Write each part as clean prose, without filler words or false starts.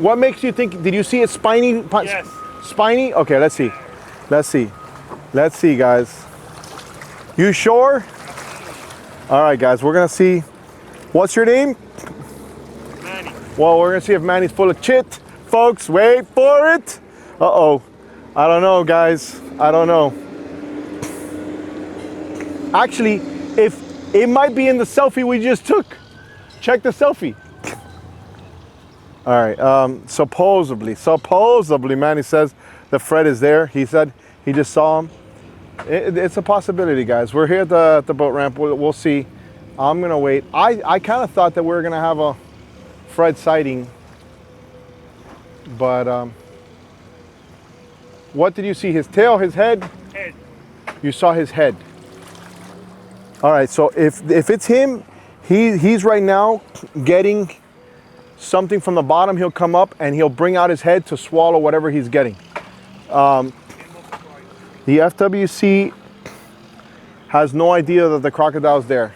What makes you think? Did you see it spiny? Yes. Spiny? Okay, let's see. Let's see. Let's see, guys. You sure? All right, guys. We're gonna see. What's your name? Manny. Well, we're gonna see if Manny's full of chit. Folks, wait for it. Uh-oh. I don't know, guys. I don't know. Actually, if it might be in the selfie we just took. Check the selfie. All right, supposedly, Manny says that Fred is there. He said he just saw him. It's a possibility, guys. We're here at the boat ramp. We'll see. I'm gonna wait. I kind of thought that we were gonna have a Fred sighting, but what did you see? His tail, his head? Head. You saw his head. All right, so if it's him, he's right now getting something from the bottom. He'll come up and he'll bring out his head to swallow whatever he's getting. The FWC has no idea that the crocodile's there.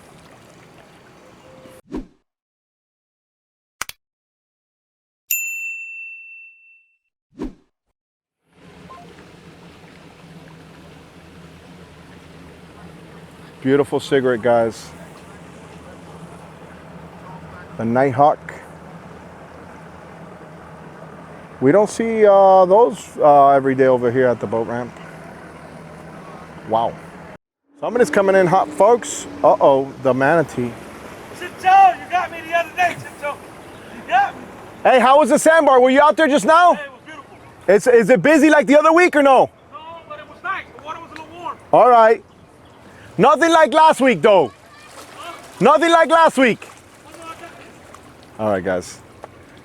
Beautiful cigarette, guys. The Nighthawk. We don't see those every day over here at the boat ramp. Wow. Somebody's coming in hot, folks. Uh-oh, the manatee. Chit Show, you got me the other day, Chit Show. You got me. Hey, how was the sandbar? Were you out there just now? Hey, it was beautiful. Is it busy like the other week or no? No, but it was nice. The water was a little warm. All right. Nothing like last week, though. Nothing like last week. All right, guys.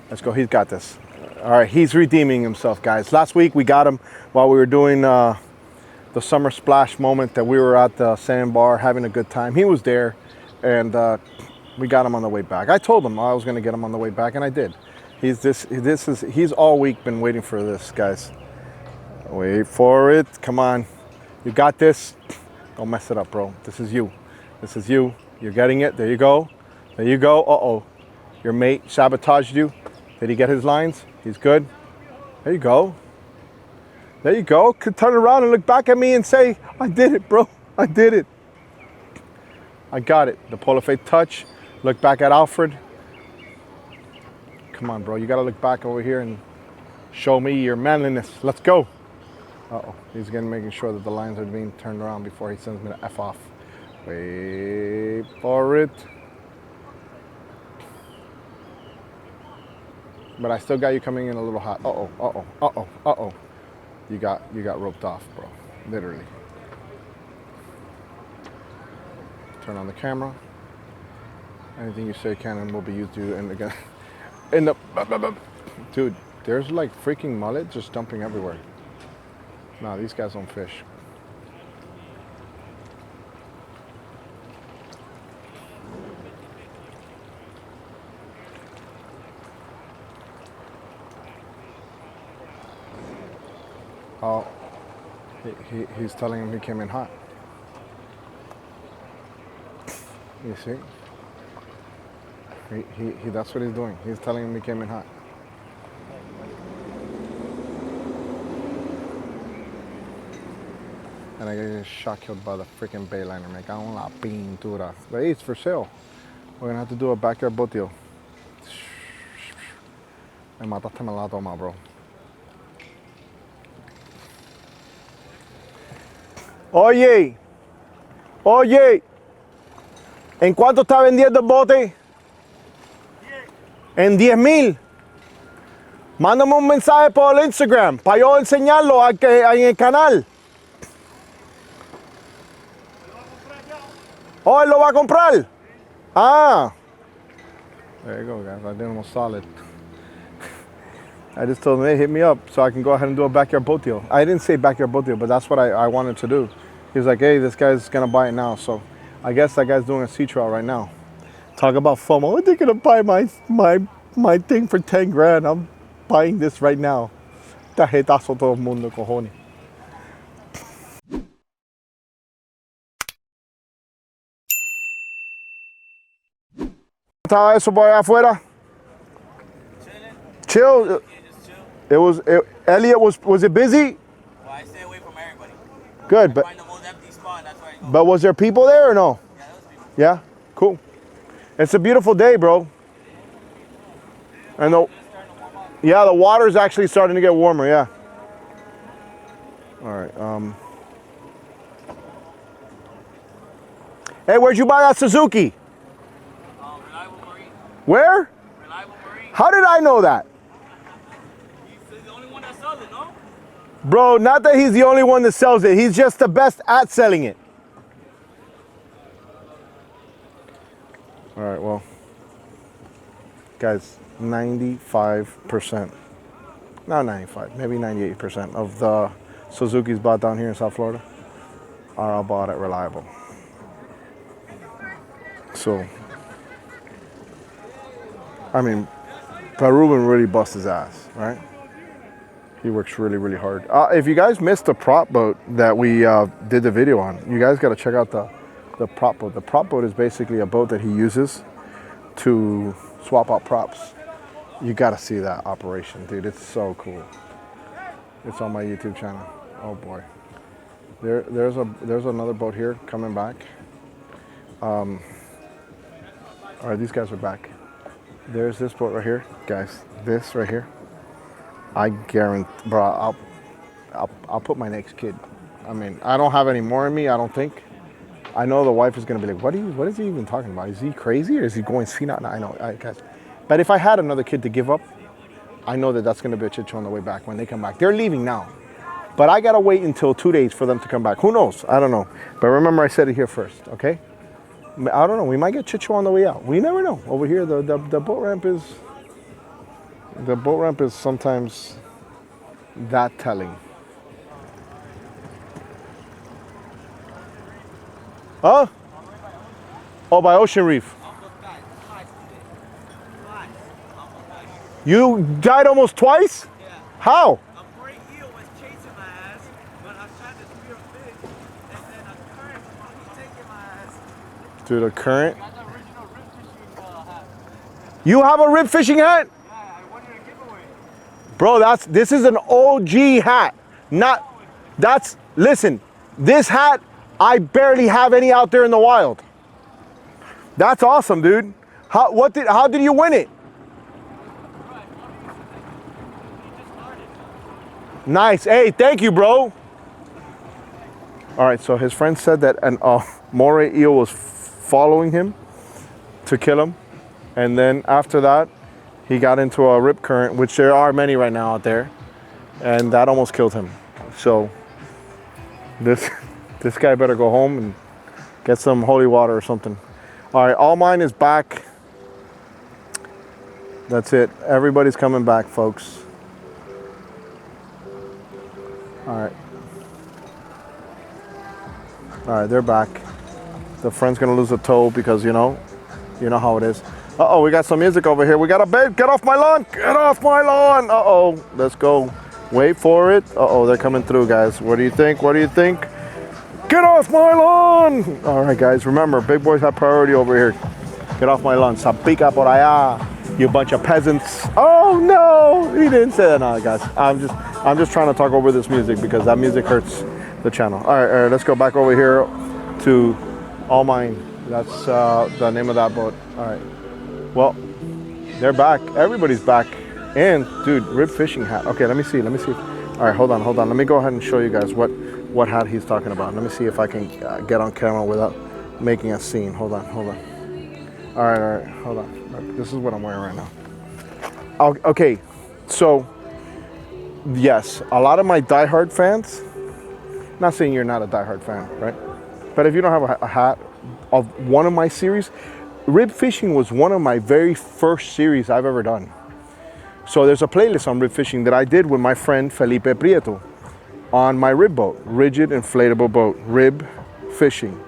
Let's go. He's got this. All right, he's redeeming himself, guys. Last week we got him while we were doing the summer splash moment that we were at the sandbar having a good time. He was there, and we got him on the way back. I told him I was going to get him on the way back, and I did. He's all week been waiting for this, guys. Wait for it. Come on. You got this. Don't mess it up, bro. This is you. This is you. You're getting it. There you go. There you go. Uh-oh. Your mate sabotaged you. Did he get his lines? He's good. There you go. There you go. Could turn around and look back at me and say, I did it, bro. I did it. I got it. The polar fade touch. Look back at Alfred. Come on, bro. You got to look back over here and show me your manliness. Let's go. Uh-oh. He's again making sure that the lines are being turned around before he sends me to F off. Wait for it. But I still got you coming in a little hot. Uh-oh, uh-oh, uh-oh, uh-oh. You got roped off, bro. Literally. Turn on the camera. Anything you say can and will be used to and again. Dude, there's like freaking mullet just dumping everywhere. No, these guys don't fish. Oh, he's telling him he came in hot. You see? That's what he's doing. He's telling him he came in hot. And I get shot killed by the freaking bayliner. Me cago en la pintura. But hey, it's for sale. We're gonna have to do a backyard boat deal. Me mataste me la toma, bro. Oye, ¿en cuánto está vendiendo el bote? En 10,000. Mándame un mensaje por Instagram para yo enseñarlo en el canal. Oh, él lo va a comprar. Ah. There you go, guys. I did almost solid. I just told him, hey, hit me up so I can go ahead and do a backyard boat deal. I didn't say backyard boat deal, but that's what I wanted to do. He was like, hey, this guy's gonna buy it now. So I guess that guy's doing a sea trial right now. Talk about FOMO. They're gonna buy my thing for 10 grand. I'm buying this right now. Tajetazo todo el mundo, cojones. ¿Estaba eso por allá afuera? Chill. Yeah, just chill. Elliot was it busy? Well, I stay away from everybody. Good, I but find the most empty spot, that's where I go. but was there people there or no? Yeah, those people. Yeah, cool. It's a beautiful day, bro. And the water's actually starting to get warmer. Yeah. All right. Hey, where'd you buy that Suzuki? Reliable Marine. Where? Reliable Marine. How did I know that? He's the only one that sells it, no? Bro, not that he's the only one that sells it. He's just the best at selling it. All right, well, guys, 95%, not 95, maybe 98% of the Suzuki's bought down here in South Florida are all bought at Reliable. So, I mean, Ruben really busts his ass, right? He works really, really hard. If you guys missed the prop boat that we did the video on, you guys got to check out the prop boat. The prop boat is basically a boat that he uses to swap out props. You got to see that operation, dude. It's so cool. It's on my YouTube channel. Oh boy. There's another boat here coming back. All right, these guys are back. There's this boat right here, guys. This right here. I guarantee, bro. I'll put my next kid. I mean, I don't have any more in me. I don't think. I know the wife is gonna be like, what is he even talking about? Is he crazy or is he going senile? I know, guys. But if I had another kid to give up, I know that that's gonna be a chit show on the way back when they come back. They're leaving now, but I gotta wait until 2 days for them to come back. Who knows? I don't know. But remember, I said it here first, okay? I don't know. We might get chit show on the way out. We never know. Over here, the boat ramp is. The boat ramp is sometimes that telling. Huh? Oh, by Ocean Reef. You died almost twice? Yeah. How? A great eel was chasing my ass, but I was trying to spear a fish, and then a current was taking my ass. Dude, a current. Got the original rib fishing hat. You have a rib fishing hat? Yeah, I wanted a giveaway. Bro, this is an OG hat. Listen, this hat, I barely have any out there in the wild. That's awesome, dude. How did you win it? Nice. Hey, thank you, bro. All right, so his friend said that an moray eel was following him to kill him. And then after that, he got into a rip current, which there are many right now out there. And that almost killed him. So this guy better go home and get some holy water or something. All right, all mine is back. That's it. Everybody's coming back, folks. All right, they're back. The friend's gonna lose a toe because you know how it is. Uh-oh, we got some music over here. We got a bed. Get off my lawn. Get off my lawn. Uh-oh, let's go. Wait for it. Uh-oh, they're coming through, guys. What do you think? What do you think? Get off my lawn. All right, guys, remember, big boys have priority over here. Get off my lawn. Sapica por allá, you bunch of peasants. Oh, no, he didn't say that. No, guys, I'm just trying to talk over this music because that music hurts the channel. All right, let's go back over here to All Mine. That's the name of that boat. All right. Well, they're back. Everybody's back. And, dude, rib fishing hat. Okay, let me see. All right, hold on. Let me go ahead and show you guys what hat he's talking about. Let me see if I can get on camera without making a scene. Hold on. All right, hold on. This is what I'm wearing right now. Okay, so, yes, a lot of my diehard fans, not saying you're not a diehard fan, right? But if you don't have a hat of one of my series, rib fishing was one of my very first series I've ever done. So there's a playlist on rib fishing that I did with my friend Felipe Prieto on my rib boat, rigid inflatable boat, rib fishing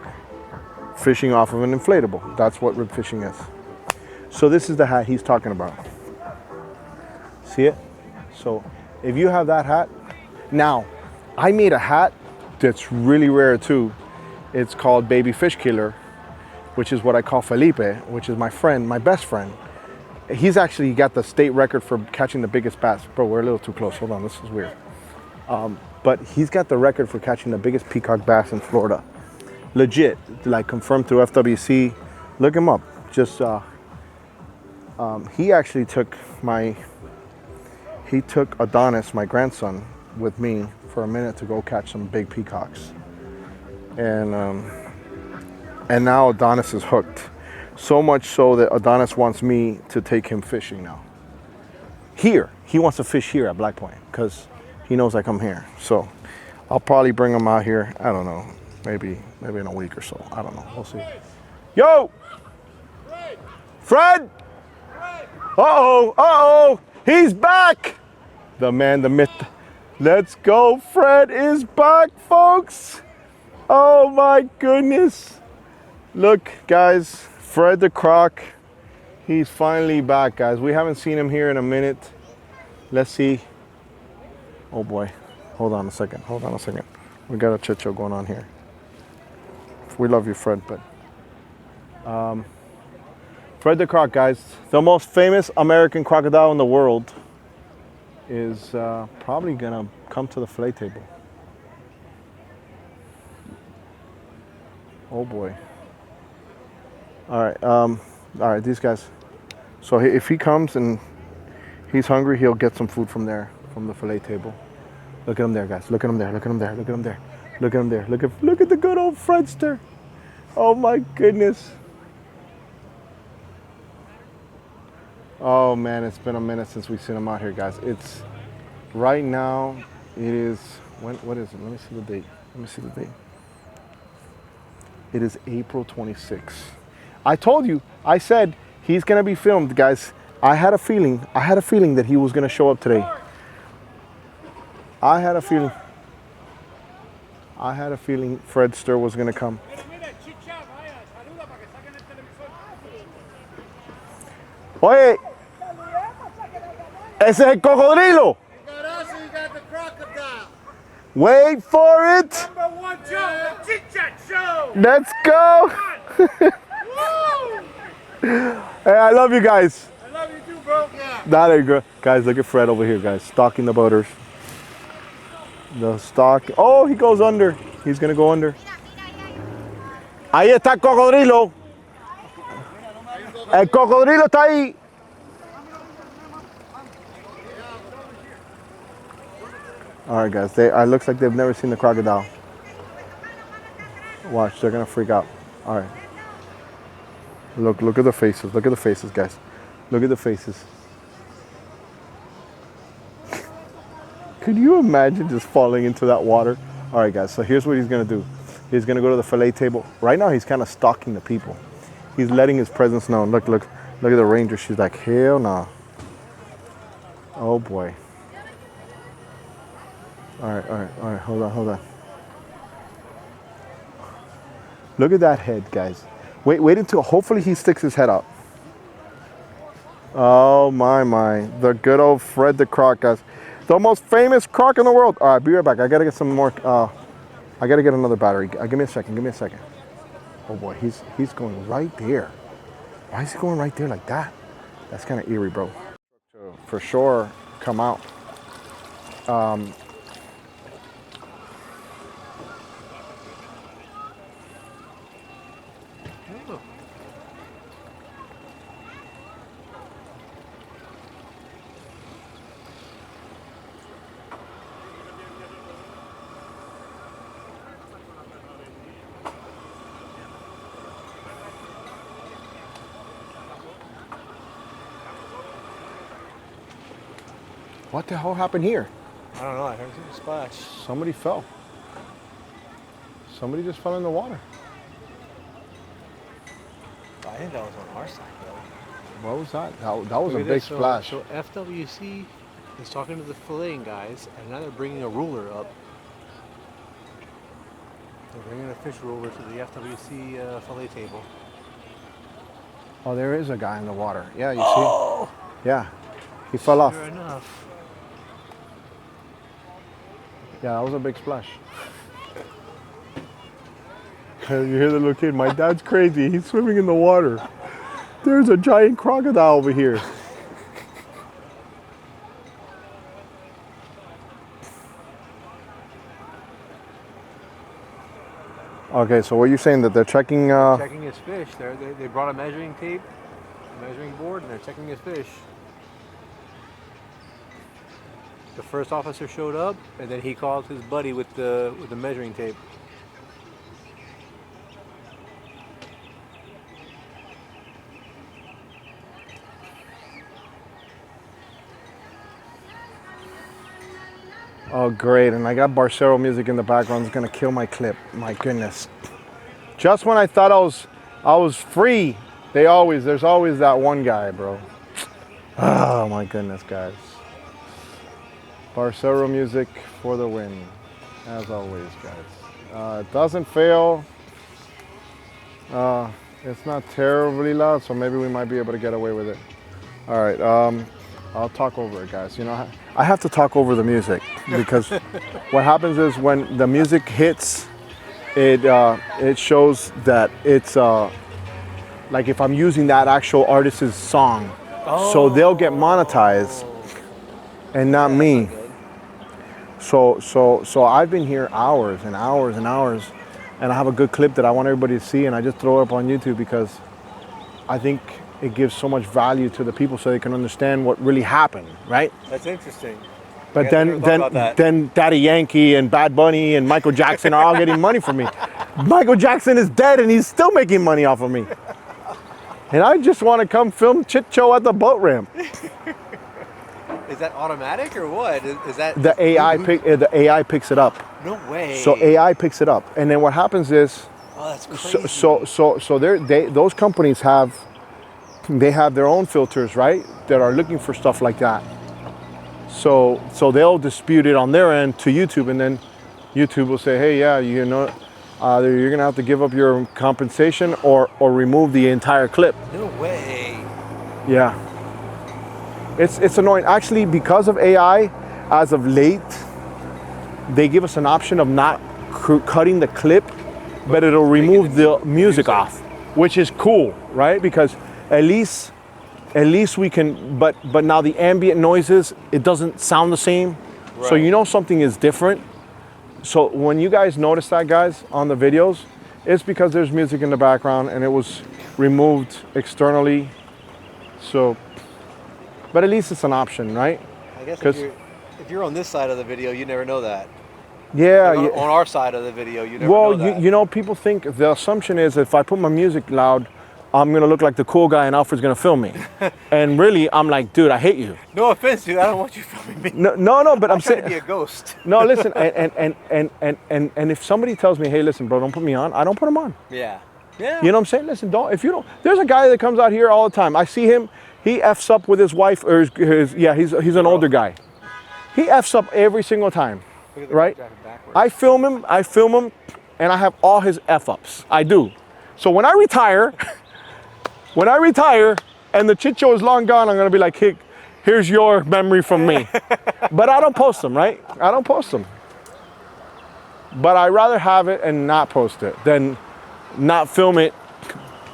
off of an inflatable. That's what rib fishing is. So this is the hat he's talking about. See it? So if you have that hat, now I made a hat that's really rare too. It's called Baby Fish Killer, which is what I call Felipe, which is my friend, my best friend. He's actually got the state record for catching the biggest bass. Bro, we're a little too close. Hold on, this is weird. But he's got the record for catching the biggest peacock bass in Florida. Legit, like confirmed through FWC. Look him up. Just he actually took Adonis, my grandson, with me for a minute to go catch some big peacocks, and now Adonis is hooked. So much so that Adonis wants me to take him fishing now. Here, he wants to fish here at Black Point because he knows I come here. So I'll probably bring him out here. I don't know, maybe in a week or so. I don't know. We'll see. Yo, Fred. Uh-oh, he's back. The man, the myth. Let's go, Fred is back, folks. Oh my goodness. Look, guys, Fred the Croc, he's finally back, guys. We haven't seen him here in a minute. Let's see. Oh boy, hold on a second. We got a Chit Show going on here. We love you, Fred, but Fred the Croc, guys, the most famous American crocodile in the world, is probably gonna come to the fillet table. Oh boy. All right, these guys. So if he comes and he's hungry, he'll get some food from there, from the fillet table. Look at him there, guys. Look at him there. Look at him there. Look at him there. Look at him there. Look at the good old Fredster. Oh my goodness. Oh man, it's been a minute since we've seen him out here, guys. It's right now. It is what is it? Let me see the date. It is April 26th. I told you. I said he's gonna be filmed, guys. I had a feeling that he was gonna show up today. I had a feeling Fredster was gonna come. Oye, ese es el cocodrilo. You got the crocodile. Wait for it. Number one show, the Chit Show. Let's go. Hey, I love you guys. I love you too, bro. Yeah. There you go. Guys, look at Fred over here, guys. Stalking the boaters. The stalk. Oh, he goes under. He's going to go under. Ahí está el cocodrilo. El cocodrilo está ahí. All right, guys. It looks like they've never seen the crocodile. Watch, they're going to freak out. All right. Look at the faces. Look at the faces, guys. Look at the faces. Could you imagine just falling into that water? All right, guys, so here's what he's gonna do. He's gonna go to the fillet table. Right now, he's kind of stalking the people. He's letting his presence known. Look at the ranger. She's like, hell no. Oh boy. All right, hold on. Look at that head, guys. Wait until, hopefully he sticks his head out. Oh my, the good old Fred the Croc, guys. The most famous croc in the world. All right, be right back. I gotta get some more, I gotta get another battery. Give me a second. Oh boy, he's going right there. Why is he going right there like that? That's kind of eerie, bro. For sure, come out. What the hell happened here? I don't know. I heard some splash. Somebody fell. Somebody just fell in the water. I think that was on our side, though. What was that? That was a Look at big this. splash. So FWC is talking to the filleting guys, and now they're bringing a ruler up. They're bringing a fish ruler to the FWC fillet table. Oh, there is a guy in the water. Yeah, you see? Yeah, he fell off. Sure enough. Yeah, that was a big splash. You hear the little kid? My dad's crazy. He's swimming in the water. There's a giant crocodile over here. Okay, so what you're saying that they're checking? Checking his fish. They brought a measuring tape, a measuring board, and they're checking his fish. The first officer showed up, and then he called his buddy with the measuring tape. Oh, great! And I got Barcero music in the background. It's gonna kill my clip. My goodness! Just when I thought I was free, there's always that one guy, bro. Oh my goodness, guys! Barcero music for the win, as always, guys. It doesn't fail. It's not terribly loud, so maybe we might be able to get away with it. All right, I'll talk over it, guys. You know, I have to talk over the music because what happens is when the music hits, it shows that it's like if I'm using that actual artist's song, so they'll get monetized and not me. So I've been here hours and hours and hours, and I have a good clip that I want everybody to see, and I just throw it up on YouTube because I think it gives so much value to the people so they can understand what really happened, right? That's interesting. But then Daddy Yankee and Bad Bunny and Michael Jackson are all getting money from me. Michael Jackson is dead and he's still making money off of me. And I just want to come film Chit Show at the boat ramp. Is that automatic or what? Is that The AI picks it up. No way. So AI picks it up, and then what happens is, Oh, that's crazy. so those companies have their own filters, right? That are looking for stuff like that. So they'll dispute it on their end to YouTube, and then YouTube will say, hey, yeah, you know, either you're gonna have to give up your compensation or remove the entire clip. No way. Yeah. It's annoying. Actually, because of AI, as of late, they give us an option of not cutting the clip, but it'll remove the music off, which is cool, right? Because at least we can, but now the ambient noises, it doesn't sound the same. Right. So you know something is different. So when you guys notice that, guys, on the videos, it's because there's music in the background and it was removed externally. So, but at least it's an option, right? I guess if you're on this side of the video, you never know that. Yeah. On our side of the video, you never know that. You know, people think the assumption is if I put my music loud, I'm gonna look like the cool guy and Alfred's gonna film me. And really, I'm like, dude, I hate you. No offense, dude. I don't want you filming me. No, but I'm saying to be a ghost. No, listen, and if somebody tells me, hey, listen, bro, don't put me on, I don't put him on. Yeah. Yeah. You know what I'm saying? Listen, there's a guy that comes out here all the time. I see him, he F's up with his wife, or he's an older guy. He F's up every single time, right? I film him, and I have all his F-ups. I do. So when I retire, and the Chit Show is long gone, I'm gonna be like, hey, here's your memory from me. But I don't post them, right? I don't post them. But I'd rather have it and not post it than not film it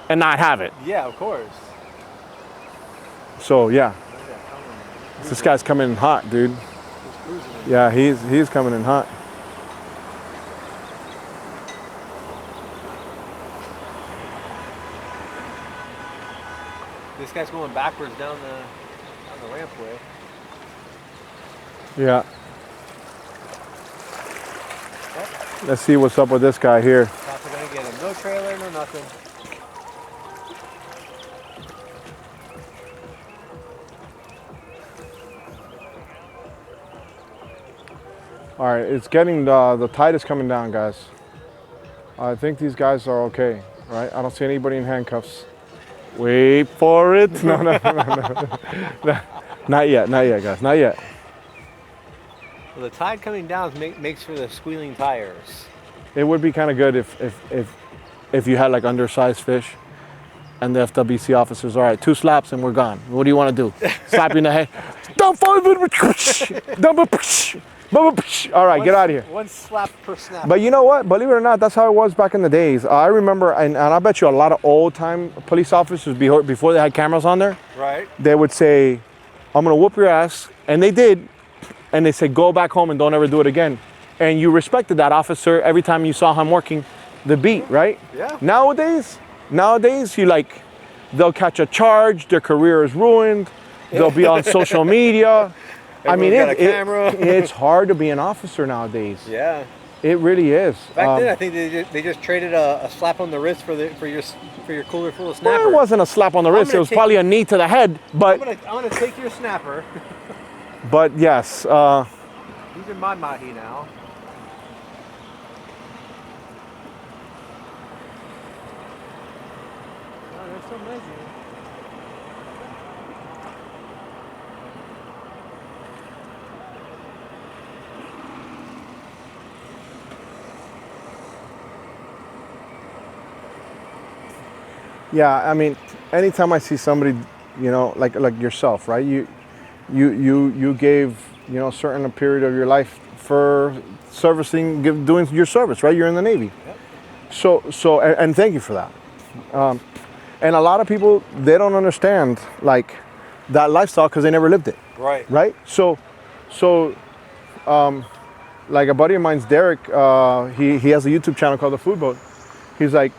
and not have it. Yeah, of course. So yeah, this guy's coming in hot, dude. Yeah, he's coming in hot. This guy's going backwards down the rampway. Yeah. Let's see what's up with this guy here. Cops are gonna get him. No trailer, no nothing. All right, it's getting the tide is coming down, guys. I think these guys are okay, right? I don't see anybody in handcuffs. Wait for it. No. Not yet, guys. Not yet. Well, the tide coming down makes for the squealing tires. It would be kind of good if you had like undersized fish, and the FWC officers, all right, 2 slaps and we're gone. What do you want to do? Slap you in the head. All right, get out of here. 1 slap per snap. But you know what? Believe it or not, that's how it was back in the days. I remember, and I bet you a lot of old-time police officers, before they had cameras on there, right? They would say, I'm going to whoop your ass. And they did. And they said, go back home and don't ever do it again. And you respected that officer every time you saw him working. the beat, right? Yeah. Nowadays, they'll catch a charge, their career is ruined, they'll be on social media. Everyone's got a camera. It's hard to be an officer nowadays. Yeah. It really is. Back then, I think they just traded a slap on the wrist for your cooler full of snapper. Well, it wasn't a slap on the wrist. It was probably a knee to the head. But I'm gonna take your snapper. but yes, These are my mahi now. Oh, they're so nice. yeah. I mean, anytime I see somebody, like yourself, right? You gave a certain period of your life for doing your service, right? You're in the Navy. Yep. So and thank you for that. And a lot of people, they don't understand like that lifestyle because they never lived it. Right. Right. So like a buddy of mine's, Derek, he has a YouTube channel called The Food Boat. He's like,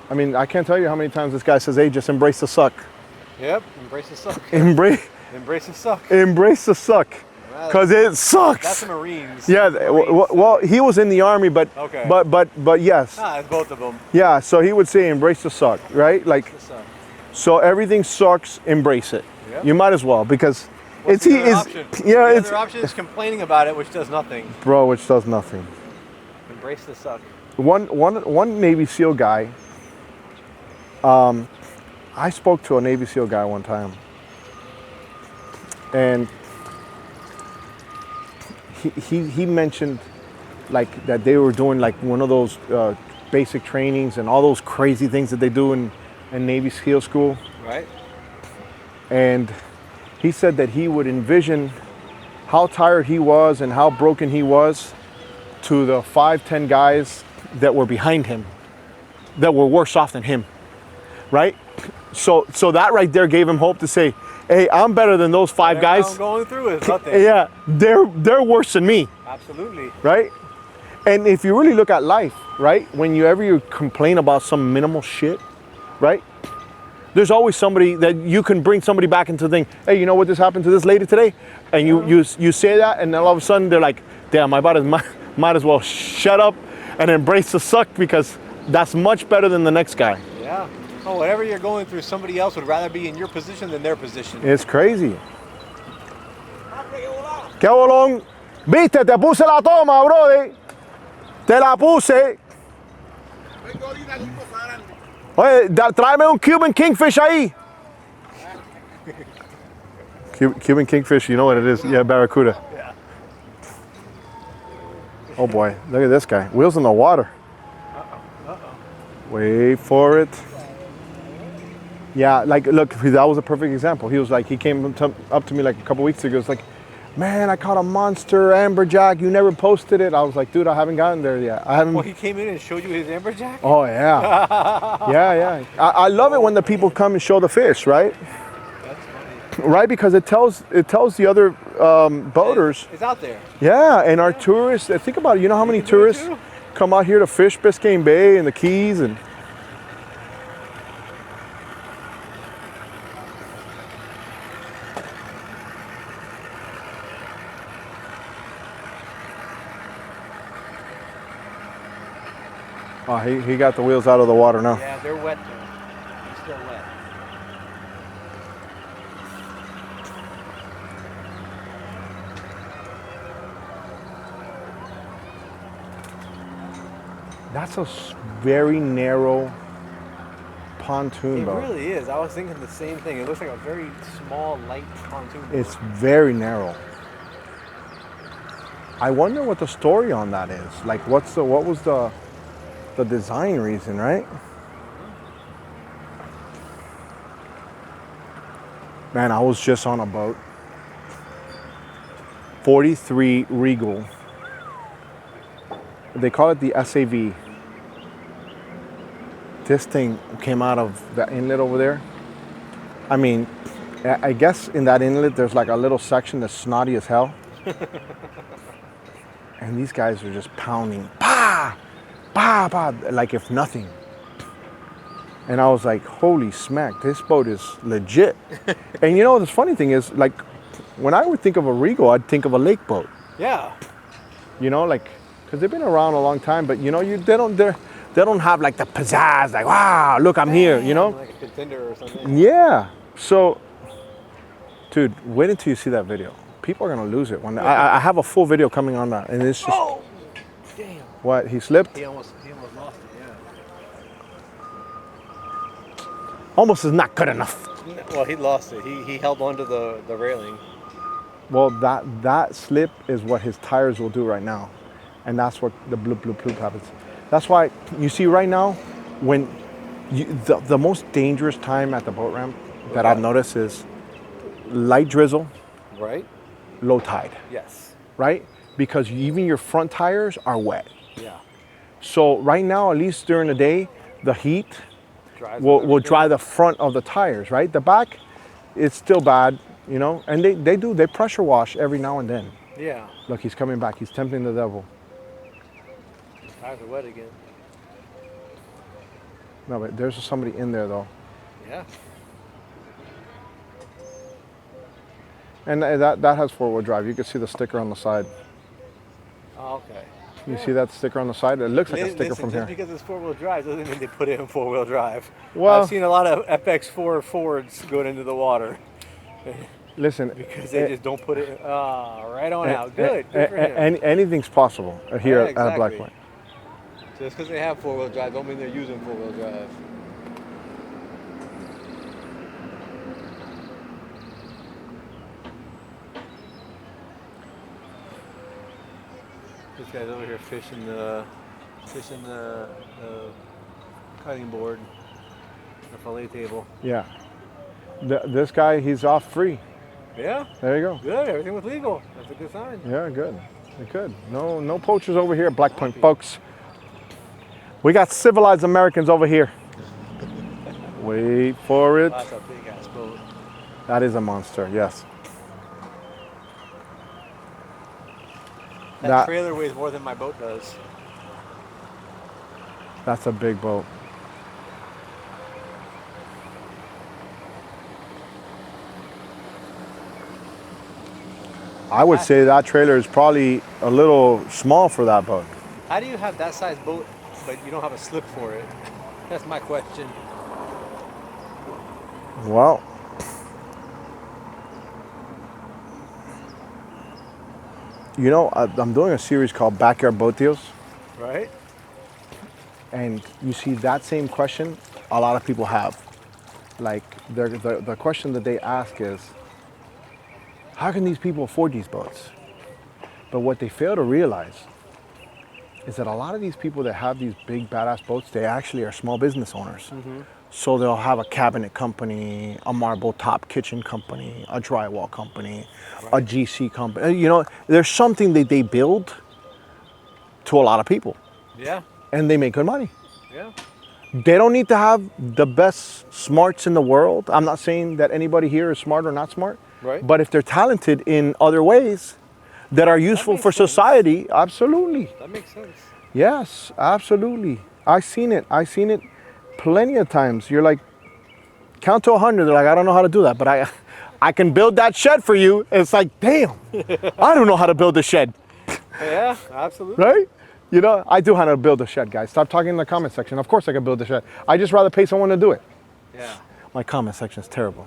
I mean, I can't tell you how many times this guy says, hey, just embrace the suck. Yep. Embrace the suck. Embrace the suck. Embrace the suck. Because it sucks. That's the Marines. Yeah, Marines. well, he was in the Army, but Okay. but yes. It's both of them. Yeah, so he would say embrace the suck, right? Like, The suck. so everything sucks, embrace it. Yep. You might as well, because What's the other option? yeah, The it's other option is complaining about it, which does nothing. bro, which does nothing. Embrace the suck. One Navy SEAL guy. I spoke to a Navy SEAL guy one time, and he mentioned like that they were doing like one of those basic trainings and all those crazy things that they do in Navy SEAL school. Right. And he said that he would envision how tired he was and how broken he was to the 5-10 guys that were behind him that were worse off than him, right? So that right there gave him hope to say, hey, I'm better than those 5 Whatever guys. I'm going through is nothing. Yeah, they're worse than me, Absolutely. right? And if you really look at life, right, whenever you complain about some minimal shit, right, there's always somebody that you can bring somebody back into the thing. Hey, you know what this happened to this lady today? And you say that, and then all of a sudden they're like, damn, might as well shut up and embrace the suck, because that's much better than the next guy. Yeah. Oh, whatever you're going through, somebody else would rather be in your position than their position. It's crazy. ¿Qué bolón? Viste, te puse la toma, brother. Te la puse. Oye, tráeme un Cuban kingfish ahí. Cuban kingfish, you know what it is? Yeah, barracuda. Yeah. Oh boy, look at this guy. Wheels in the water. Wait for it. Yeah, like, look, that was a perfect example. He came up to me like a couple weeks ago. It's like, man, I caught a monster amberjack. You never posted it. I was like, dude, I haven't gotten there yet. I haven't. Well, he came in and showed you his amberjack? Oh yeah, yeah. I love it when the people come and show the fish, right? That's funny. Right, because it tells the other boaters. It's out there. Yeah, and our tourists. Think about it. You know how many can do it tourists too. come out here to fish Biscayne Bay and the Keys and. Oh, he got the wheels out of the water now. Yeah, they're wet though. They're still wet. That's a very narrow pontoon It boat. really is. I was thinking the same thing. It looks like a very small, light pontoon boat. It's very narrow. I wonder what the story on that is. Like, what was the design reason, right? Man, I was just on a boat. 43 Regal. They call it the SAV. This thing came out of the inlet over there. I mean, I guess in that inlet there's like a little section that's snotty as hell. And these guys are just pounding. Pah! bah, bah, like if nothing. And I was like, holy smack, this boat is legit. And you know, the funny thing is, like, when I would think of a Regal, I'd think of a lake boat. Yeah. You know, like, because they've been around a long time, but you know, they don't have like the pizzazz, like, wow, look, I'm here, you know? Like a contender or something. Yeah. So, dude, wait until you see that video. People are gonna lose it. When I have a full video coming on that, and it's just. Oh, damn. What? He slipped? He almost lost it. Yeah. Almost is not good enough. Well, he lost it. He held onto the railing. Well, that slip is what his tires will do right now, and that's what the bloop bloop bloop happens. That's why you see right now, when the most dangerous time at the boat ramp that I've noticed is light drizzle, Right. low tide, Yes. right? Because even your front tires are wet. Yeah. So right now, at least during the day, the heat will dry the front of the tires, right? The back, it's still bad, you know? And they pressure wash every now and then. Yeah. Look, he's coming back. He's tempting the devil. Tires are wet again. No, but there's somebody in there, though. Yeah. And that has four-wheel drive. You can see the sticker on the side. Oh, okay. You see that sticker on the side? It looks like a sticker from just here. because it's four-wheel drive doesn't mean they put it in four-wheel drive. Well- I've seen a lot of FX4 Fords going into the water Listen, because they just don't put it right on out. Good. Good for him. anything's possible here Yeah, at Black exactly. Point. Just because they have four-wheel drive don't mean they're using four-wheel drive. This guy's over here fishing the cutting board, the fillet table. Yeah. This guy, he's off free. Yeah, There you go. good. Everything was legal. That's a good sign. Yeah, good. Good. No poachers over here at Black Point, folks. We got civilized Americans over here. Wait for it. That's a big ass boat. That is a monster, yes. That trailer weighs more than my boat does. That's a big boat. I would say that trailer is probably a little small for that boat. How do you have that size boat, but you don't have a slip for it? That's my question. Well, you know, I'm doing a series called Backyard Boat Deals, Right? and you see that same question a lot of people have. Like, the question that they ask is, how can these people afford these boats? But what they fail to realize is that a lot of these people that have these big badass boats, they actually are small business owners. So they'll have a cabinet company, a marble top kitchen company, a drywall company, a GC company. You know, there's something that they build to a lot of people, Yeah. and they make good money. Yeah. They don't need to have the best smarts in the world. I'm not saying that anybody here is smart or not smart. Right. But if they're talented in other ways that are useful makes for sense. society, absolutely. That makes sense. Yes, absolutely. I seen it plenty of times. You're like, count to 100. They're like, I don't know how to do that, but I can build that shed for you. It's like, damn, I don't know how to build a shed, Yeah, absolutely. right? You know, I do how to build a shed, guys. Stop talking in the comment section. Of course I can build a shed. I just rather pay someone to do it. Yeah. My comment section is terrible.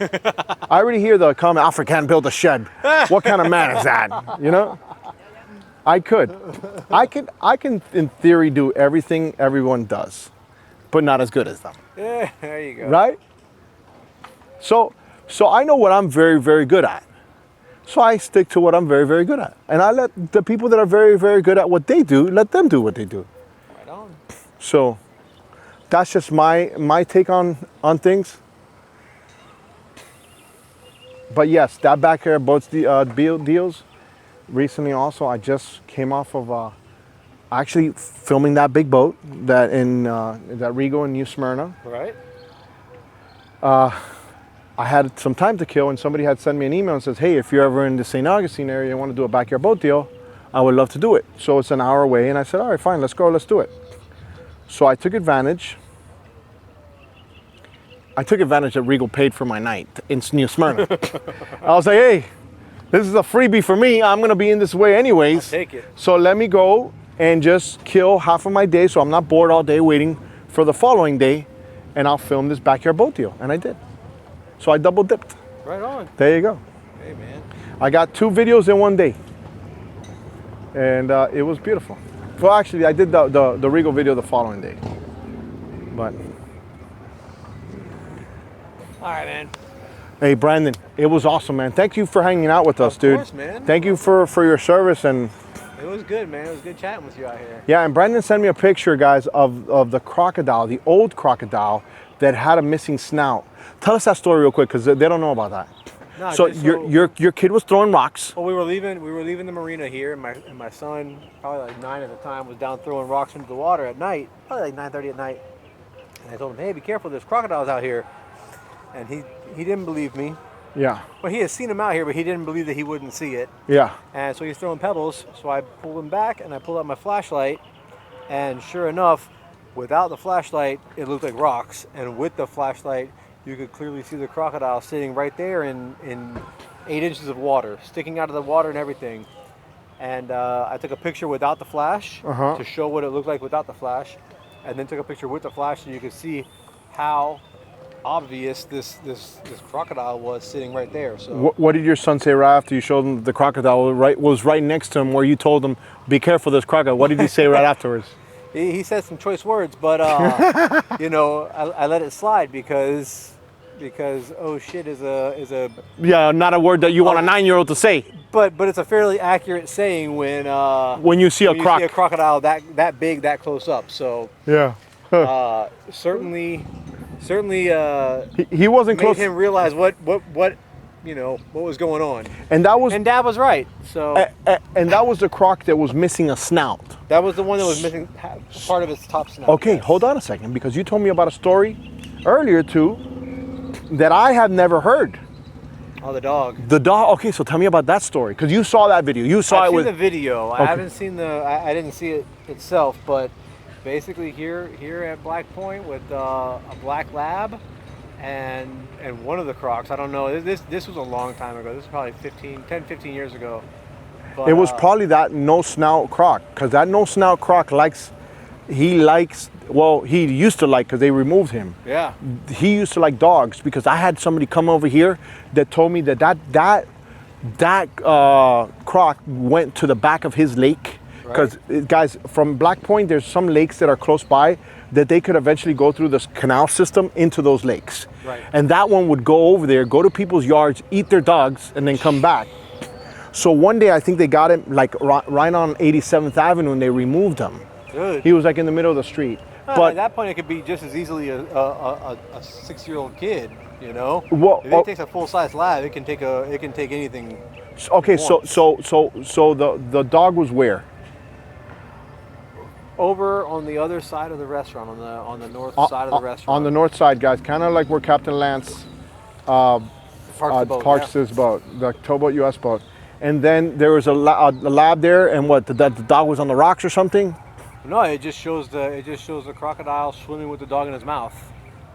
I already hear the comment, Alfred can't build a shed. What kind of man is that? You know? I can in theory do everything everyone does, but not as good as them. Yeah, there you go. Right? So I know what I'm very, very good at. So I stick to what I'm very, very good at. And I let the people that are very, very good at what they do, let them do what they do. Right on. So that's just my take on things. But yes, that backyard boats deals. Recently also, I just came off of actually filming that big boat that in that Regal in New Smyrna. Right? I had some time to kill, and somebody had sent me an email and says, hey, if you're ever in the St. Augustine area and want to do a backyard boat deal, I would love to do it. So it's an hour away, and I said, all right, fine, let's go, let's do it. So I took advantage. That Regal paid for my night in New Smyrna. I was like, hey, this is a freebie for me. I'm gonna be in this way anyways. I'll take it. So let me go and just kill half of my day so I'm not bored all day waiting for the following day, and I'll film this backyard boat deal. And I did. So I double dipped. Right on. There you go. Hey, man. I got 2 videos in one day. And it was beautiful. Well, actually, I did the Regal video the following day. But, All right, man. hey, Brandon, it was awesome, man. Thank you for hanging out with us, dude. Of course, man. Thank you for your service. And It was good, man. It was good chatting with you out here. yeah, and Brandon sent me a picture, guys, of the crocodile, the old crocodile that had a missing snout. Tell us that story real quick, because they don't know about that. No, So just your kid was throwing rocks. Well, we were leaving the marina here, and my son, probably like 9 at the time, was down throwing rocks into the water at night, probably like 9:30 at night. And I told him, hey, be careful, there's crocodiles out here. And he didn't believe me. Yeah, Well, he had seen him out here, but he didn't believe that he wouldn't see it. yeah. And so he's throwing pebbles. So I pulled him back, and I pulled out my flashlight. And sure enough, without the flashlight, it looked like rocks. And with the flashlight, you could clearly see the crocodile sitting right there in 8 inches of water, sticking out of the water and everything. And I took a picture without the flash to show what it looked like without the flash, and then took a picture with the flash so you could see how obvious this crocodile was sitting right there. So What did your son say right after you showed him the crocodile was right next to him, where you told him, be careful, this crocodile? What did he say right afterwards? he said some choice words, but you know, I let it slide because oh shit is a Yeah, not a word that you want a 9-year-old to say. but it's a fairly accurate saying When you see a when you croc. see a crocodile that big, that close up. So Yeah. certainly He wasn't made close. him realize what you know what was going on. And that was And Dad was right. So and that was the croc that was missing a snout. that was the one that was missing part of its top snout. Okay, yes. hold on a second, because you told me about a story earlier too that I had never heard. Oh, the dog. The dog. Okay, so tell me about that story, because you saw that video. You saw I've it seen with the video. Okay. I haven't seen I didn't see it itself, but basically here at Black Point with a black lab and one of the crocs. I don't know. This was a long time ago. This is probably 10-15 years ago. But, it was probably that no snout croc, because that no snout croc he used to like, because they removed him. yeah. He used to like dogs, because I had somebody come over here that told me that croc went to the back of his lake. Because guys, from Black Point, there's some lakes that are close by that they could eventually go through this canal system into those lakes. Right. And that one would go over there, go to people's yards, eat their dogs, and then come back. So one day I think they got him like right on 87th Avenue, and they removed him. Good. He was like in the middle of the street. At But that point, it could be just as easily a 6-year-old kid. You know. Well, if it takes a full-size lab, it can take anything. okay, once. so the dog was where? Over on the other side of the restaurant, on the north side of the restaurant. On the north side, guys, kind of like where Captain Lance parks his boat, the towboat US boat. And then there was a lab there, and what? The dog was on the rocks or something? No, it just shows the crocodile swimming with the dog in his mouth.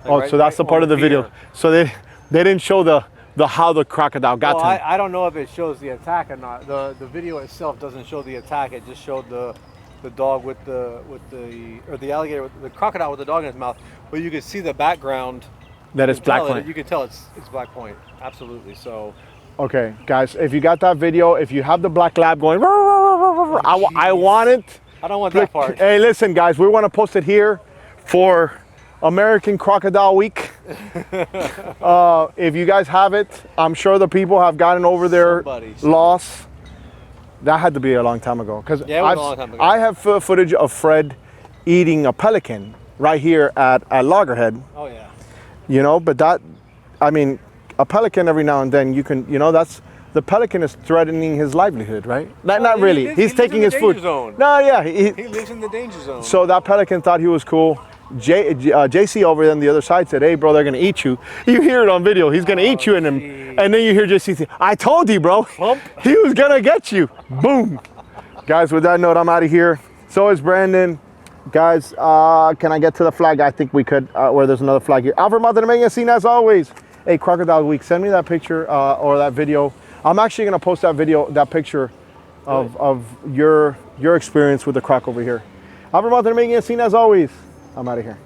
Like So that's the part of the video. pier. So they didn't show the how the crocodile got Well, to him. I don't know if it shows the attack or not. The video itself doesn't show the attack. It just showed the dog or the alligator with the crocodile with the dog in his mouth. But you could see the background. That it's Black Point. You can tell it's Black Point. Absolutely. So. Okay, guys, if you got that video, if you have the black lab going, I want it. I don't want that part. Hey, listen, guys, we want to post it here for American Crocodile Week. If you guys have it, I'm sure the people have gotten over their loss. That had to be a long time ago, because Yeah, it was a long time ago. I have footage of Fred eating a pelican right here at Loggerhead. Oh yeah. You know, but a pelican every now and then the pelican is threatening his livelihood, right? Not really. He's taking his food. Zone. No, yeah. He lives in the danger zone. So that pelican thought he was cool. JC over on the other side said, "Hey, bro, they're gonna eat you." You hear it on video. He's gonna eat you, and then you hear JC say, "I told you, bro. Plump. He was gonna get you." Boom. Guys, with that note, I'm out of here. So is Brandon. Guys, can I get to the flag? I think we could, where there's another flag here. Alfred, Montaner, seen as always. Hey, Crocodile Week, send me that picture or that video. I'm actually going to post that video, that picture of your experience with the croc over here. Alfred, Montaner, seen as always. I'm out of here.